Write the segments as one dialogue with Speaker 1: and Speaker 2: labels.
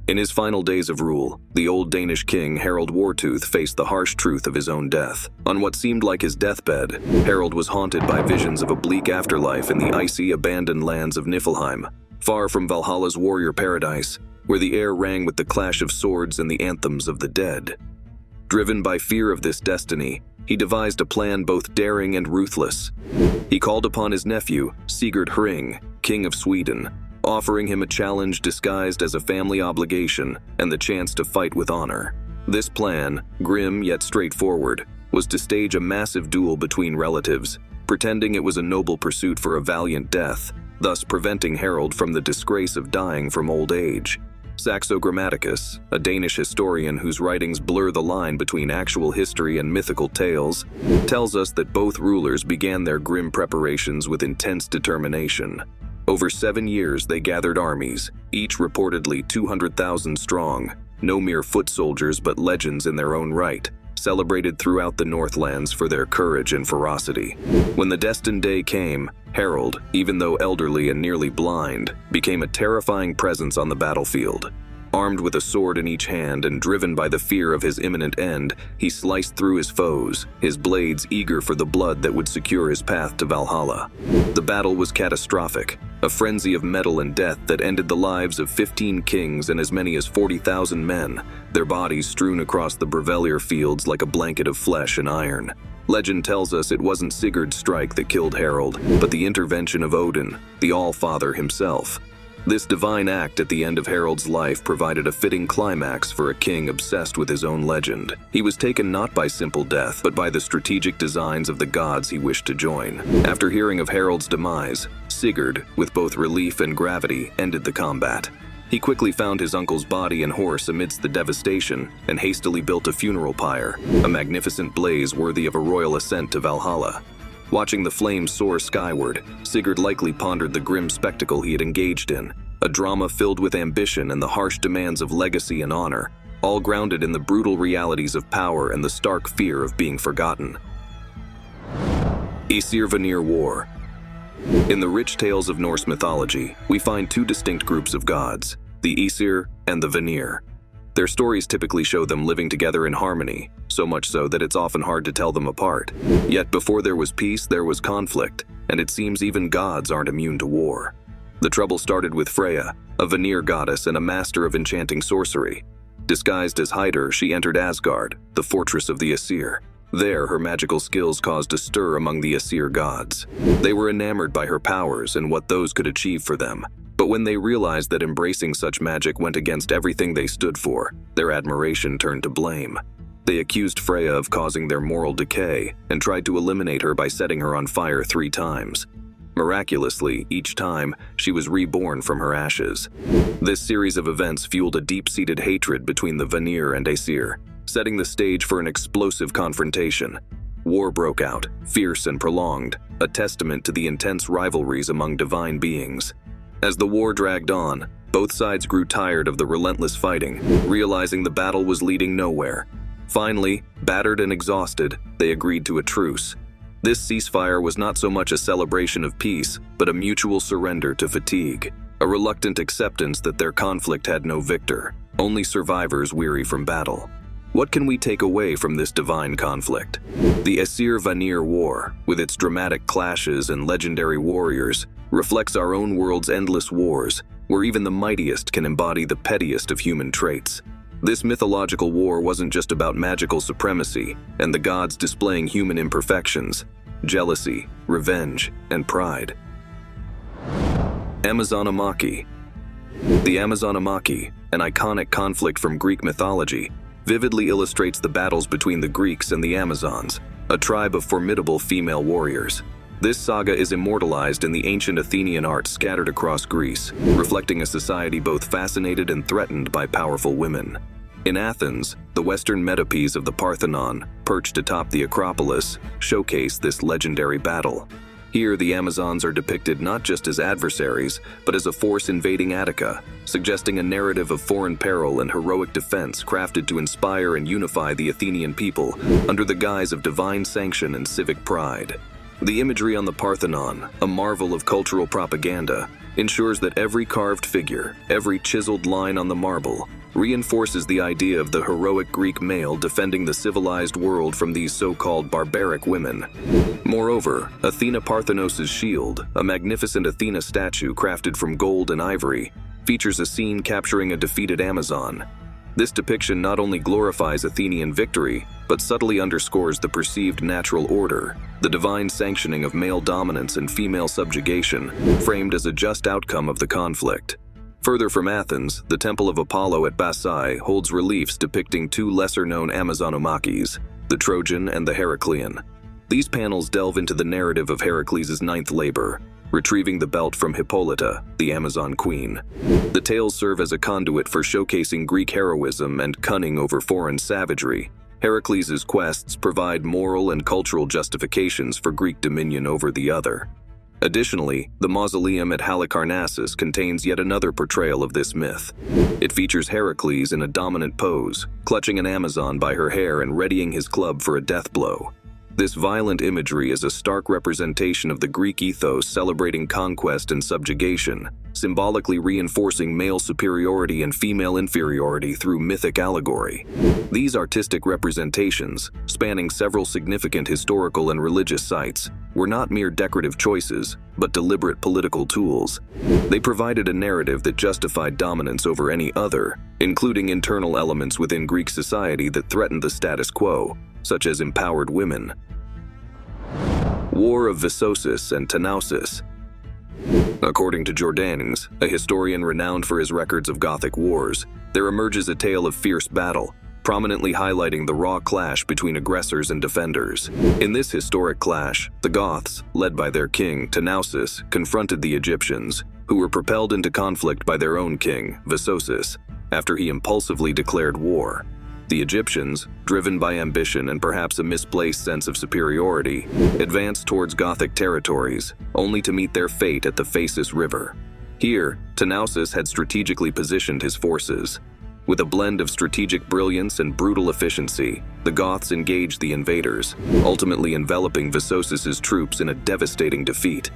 Speaker 1: In his final days of rule, the old Danish king Harald Wartooth faced the harsh truth of his own death. On what seemed like his deathbed, Harald was haunted by visions of a bleak afterlife in the icy, abandoned lands of Niflheim, far from Valhalla's warrior paradise, where the air rang with the clash of swords and the anthems of the dead. Driven by fear of this destiny, he devised a plan both daring and ruthless. He called upon his nephew, Sigurd Hring, king of Sweden, offering him a challenge disguised as a family obligation and the chance to fight with honor. This plan, grim yet straightforward, was to stage a massive duel between relatives, pretending it was a noble pursuit for a valiant death, thus preventing Harald from the disgrace of dying from old age. Saxo Grammaticus, a Danish historian whose writings blur the line between actual history and mythical tales, tells us that both rulers began their grim preparations with intense determination. Over 7 years they gathered armies, each reportedly 200,000 strong, no mere foot soldiers but legends in their own right, celebrated throughout the Northlands for their courage and ferocity. When the destined day came, Harald, even though elderly and nearly blind, became a terrifying presence on the battlefield. Armed with a sword in each hand and driven by the fear of his imminent end, he sliced through his foes, his blades eager for the blood that would secure his path to Valhalla. The battle was catastrophic, a frenzy of metal and death that ended the lives of 15 kings and as many as 40,000 men, their bodies strewn across the Brevellir fields like a blanket of flesh and iron. Legend tells us it wasn't Sigurd's strike that killed Harald, but the intervention of Odin, the All-Father himself. This divine act at the end of Harald's life provided a fitting climax for a king obsessed with his own legend. He was taken not by simple death, but by the strategic designs of the gods he wished to join. After hearing of Harald's demise, Sigurd, with both relief and gravity, ended the combat. He quickly found his uncle's body and horse amidst the devastation and hastily built a funeral pyre, a magnificent blaze worthy of a royal ascent to Valhalla. Watching the flames soar skyward, Sigurd likely pondered the grim spectacle he had engaged in, a drama filled with ambition and the harsh demands of legacy and honor, all grounded in the brutal realities of power and the stark fear of being forgotten. Asgard Veneer War. In the rich tales of Norse mythology, we find two distinct groups of gods, the Aesir and the Vanir. Their stories typically show them living together in harmony, so much so that it's often hard to tell them apart. Yet before there was peace, there was conflict, and it seems even gods aren't immune to war. The trouble started with Freya, a Vanir goddess and a master of enchanting sorcery. Disguised as Hyder, she entered Asgard, the fortress of the Aesir. There, her magical skills caused a stir among the Aesir gods. They were enamored by her powers and what those could achieve for them. But when they realized that embracing such magic went against everything they stood for, their admiration turned to blame. They accused Freya of causing their moral decay and tried to eliminate her by setting her on fire 3 times. Miraculously, each time, she was reborn from her ashes. This series of events fueled a deep-seated hatred between the Vanir and Aesir, setting the stage for an explosive confrontation. War broke out, fierce and prolonged, a testament to the intense rivalries among divine beings. As the war dragged on, both sides grew tired of the relentless fighting, realizing the battle was leading nowhere. Finally, battered and exhausted, they agreed to a truce. This ceasefire was not so much a celebration of peace, but a mutual surrender to fatigue, a reluctant acceptance that their conflict had no victor, only survivors weary from battle. What can we take away from this divine conflict? The Asgard Veneer War, with its dramatic clashes and legendary warriors, reflects our own world's endless wars, where even the mightiest can embody the pettiest of human traits. This mythological war wasn't just about magical supremacy and the gods displaying human imperfections, jealousy, revenge, and pride. Amaki. The Amaki, an iconic conflict from Greek mythology, vividly illustrates the battles between the Greeks and the Amazons, a tribe of formidable female warriors. This saga is immortalized in the ancient Athenian art scattered across Greece, reflecting a society both fascinated and threatened by powerful women. In Athens, the western metopes of the Parthenon, perched atop the Acropolis, showcase this legendary battle. Here, the Amazons are depicted not just as adversaries, but as a force invading Attica, suggesting a narrative of foreign peril and heroic defense crafted to inspire and unify the Athenian people under the guise of divine sanction and civic pride. The imagery on the Parthenon, a marvel of cultural propaganda, ensures that every carved figure, every chiseled line on the marble, reinforces the idea of the heroic Greek male defending the civilized world from these so-called barbaric women. Moreover, Athena Parthenos' shield, a magnificent Athena statue crafted from gold and ivory, features a scene capturing a defeated Amazon. This depiction not only glorifies Athenian victory, but subtly underscores the perceived natural order, the divine sanctioning of male dominance and female subjugation, framed as a just outcome of the conflict. Further from Athens, the Temple of Apollo at Bassae holds reliefs depicting two lesser-known Amazon Amakis, the Trojan and the Heraclean. These panels delve into the narrative of Heracles' ninth labor, retrieving the belt from Hippolyta, the Amazon queen. The tales serve as a conduit for showcasing Greek heroism and cunning over foreign savagery. Heracles' quests provide moral and cultural justifications for Greek dominion over the other. Additionally, the mausoleum at Halicarnassus contains yet another portrayal of this myth. It features Heracles in a dominant pose, clutching an Amazon by her hair and readying his club for a death blow. This violent imagery is a stark representation of the Greek ethos celebrating conquest and subjugation, symbolically reinforcing male superiority and female inferiority through mythic allegory. These artistic representations, spanning several significant historical and religious sites, were not mere decorative choices, but deliberate political tools. They provided a narrative that justified dominance over any other, including internal elements within Greek society that threatened the status quo, such as empowered women. War of Vosis and Styx. According to Jordanes, a historian renowned for his records of Gothic wars, there emerges a tale of fierce battle, prominently highlighting the raw clash between aggressors and defenders. In this historic clash, the Goths, led by their king, Styx, confronted the Egyptians, who were propelled into conflict by their own king, Vosis, after he impulsively declared war. The Egyptians, driven by ambition and perhaps a misplaced sense of superiority, advanced towards Gothic territories, only to meet their fate at the Phasis River. Here, Styx had strategically positioned his forces. With a blend of strategic brilliance and brutal efficiency, the Goths engaged the invaders, ultimately enveloping Vosis' troops in a devastating defeat.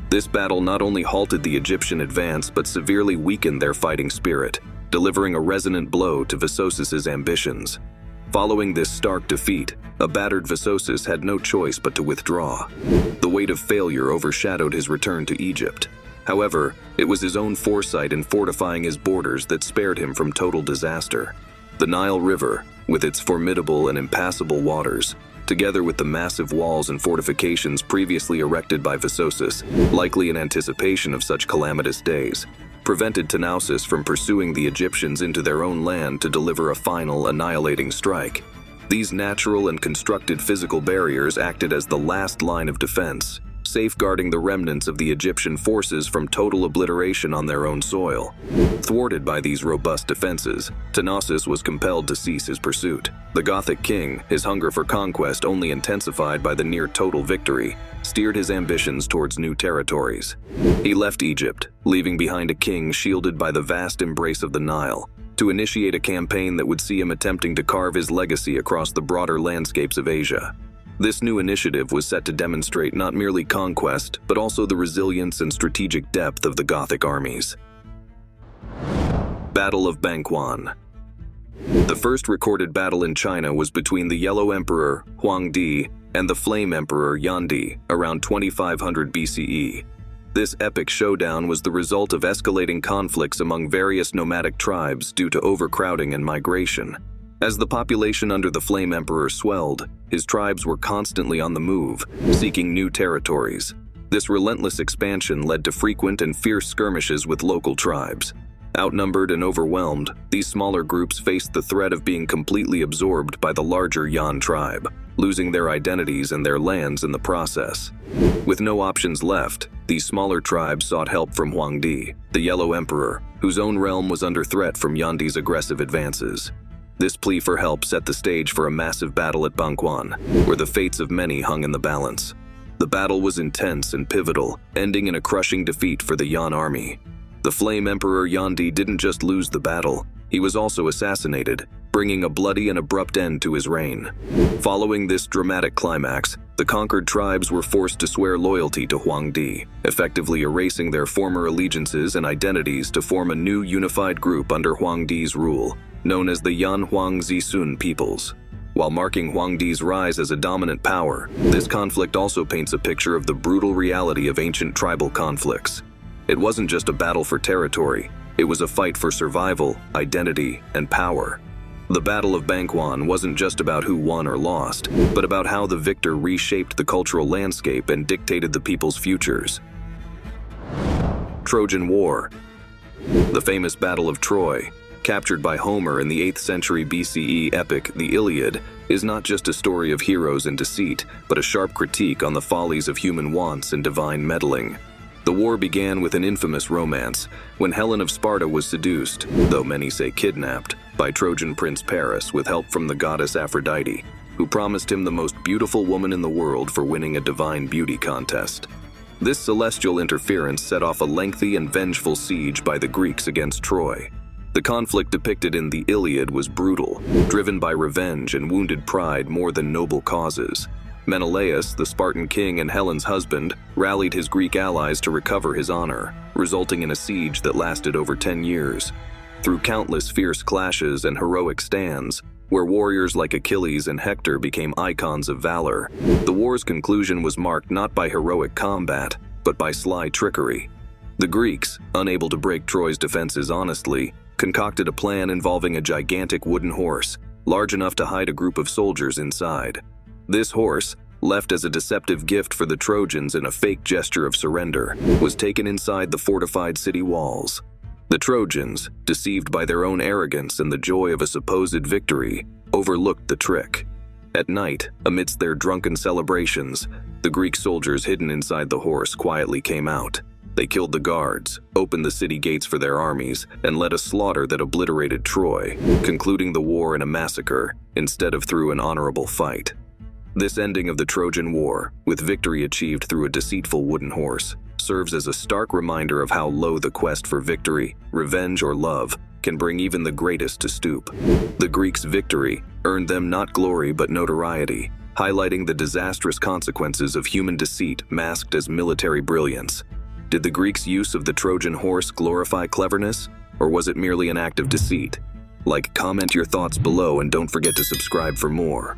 Speaker 1: This battle not only halted the Egyptian advance but severely weakened their fighting spirit, delivering a resonant blow to Vosis' ambitions. Following this stark defeat, a battered Vosis had no choice but to withdraw. The weight of failure overshadowed his return to Egypt. However, it was his own foresight in fortifying his borders that spared him from total disaster. The Nile River, with its formidable and impassable waters, together with the massive walls and fortifications previously erected by Vosis, likely in anticipation of such calamitous days, prevented Styx from pursuing the Egyptians into their own land to deliver a final, annihilating strike. These natural and constructed physical barriers acted as the last line of defense, safeguarding the remnants of the Egyptian forces from total obliteration on their own soil. Thwarted by these robust defenses, Styx was compelled to cease his pursuit. The Gothic king, his hunger for conquest only intensified by the near-total victory, steered his ambitions towards new territories. He left Egypt, leaving behind a king shielded by the vast embrace of the Nile, to initiate a campaign that would see him attempting to carve his legacy across the broader landscapes of Asia. This new initiative was set to demonstrate not merely conquest, but also the resilience and strategic depth of the Gothic armies. Battle of Bangan. The first recorded battle in China was between the Yellow Emperor, Huangdi, and the Flame Emperor, Yandi, around 2500 BCE. This epic showdown was the result of escalating conflicts among various nomadic tribes due to overcrowding and migration. As the population under the Flame Emperor swelled, his tribes were constantly on the move, seeking new territories. This relentless expansion led to frequent and fierce skirmishes with local tribes. Outnumbered and overwhelmed, these smaller groups faced the threat of being completely absorbed by the larger Yan tribe, losing their identities and their lands in the process. With no options left, these smaller tribes sought help from Huangdi, the Yellow Emperor, whose own realm was under threat from Yandi's aggressive advances. This plea for help set the stage for a massive battle at Bangan, where the fates of many hung in the balance. The battle was intense and pivotal, ending in a crushing defeat for the Yan army. The Flame Emperor Yandi didn't just lose the battle, he was also assassinated, bringing a bloody and abrupt end to his reign. Following this dramatic climax, the conquered tribes were forced to swear loyalty to Huangdi, effectively erasing their former allegiances and identities to form a new unified group under Huangdi's rule, known as the Yan Huang Zisun peoples. While marking Huangdi's rise as a dominant power, this conflict also paints a picture of the brutal reality of ancient tribal conflicts. It wasn't just a battle for territory, it was a fight for survival, identity, and power. The Battle of Bangan wasn't just about who won or lost, but about how the victor reshaped the cultural landscape and dictated the people's futures. Trojan War. The famous Battle of Troy, captured by Homer in the 8th century BCE epic The Iliad, is not just a story of heroes and deceit, but a sharp critique on the follies of human wants and divine meddling. The war began with an infamous romance, when Helen of Sparta was seduced, though many say kidnapped, by Trojan prince Paris with help from the goddess Aphrodite, who promised him the most beautiful woman in the world for winning a divine beauty contest. This celestial interference set off a lengthy and vengeful siege by the Greeks against Troy. The conflict depicted in the Iliad was brutal, driven by revenge and wounded pride more than noble causes. Menelaus, the Spartan king and Helen's husband, rallied his Greek allies to recover his honor, resulting in a siege that lasted over 10 years. Through countless fierce clashes and heroic stands, where warriors like Achilles and Hector became icons of valor, the war's conclusion was marked not by heroic combat, but by sly trickery. The Greeks, unable to break Troy's defenses honestly, concocted a plan involving a gigantic wooden horse, large enough to hide a group of soldiers inside. This horse, left as a deceptive gift for the Trojans in a fake gesture of surrender, was taken inside the fortified city walls. The Trojans, deceived by their own arrogance and the joy of a supposed victory, overlooked the trick. At night, amidst their drunken celebrations, the Greek soldiers hidden inside the horse quietly came out. They killed the guards, opened the city gates for their armies, and led a slaughter that obliterated Troy, concluding the war in a massacre instead of through an honorable fight. This ending of the Trojan War, with victory achieved through a deceitful wooden horse, serves as a stark reminder of how low the quest for victory, revenge, or love can bring even the greatest to stoop. The Greeks' victory earned them not glory but notoriety, highlighting the disastrous consequences of human deceit masked as military brilliance. Did the Greeks' use of the Trojan horse glorify cleverness, or was it merely an act of deceit? Like, comment your thoughts below and don't forget to subscribe for more.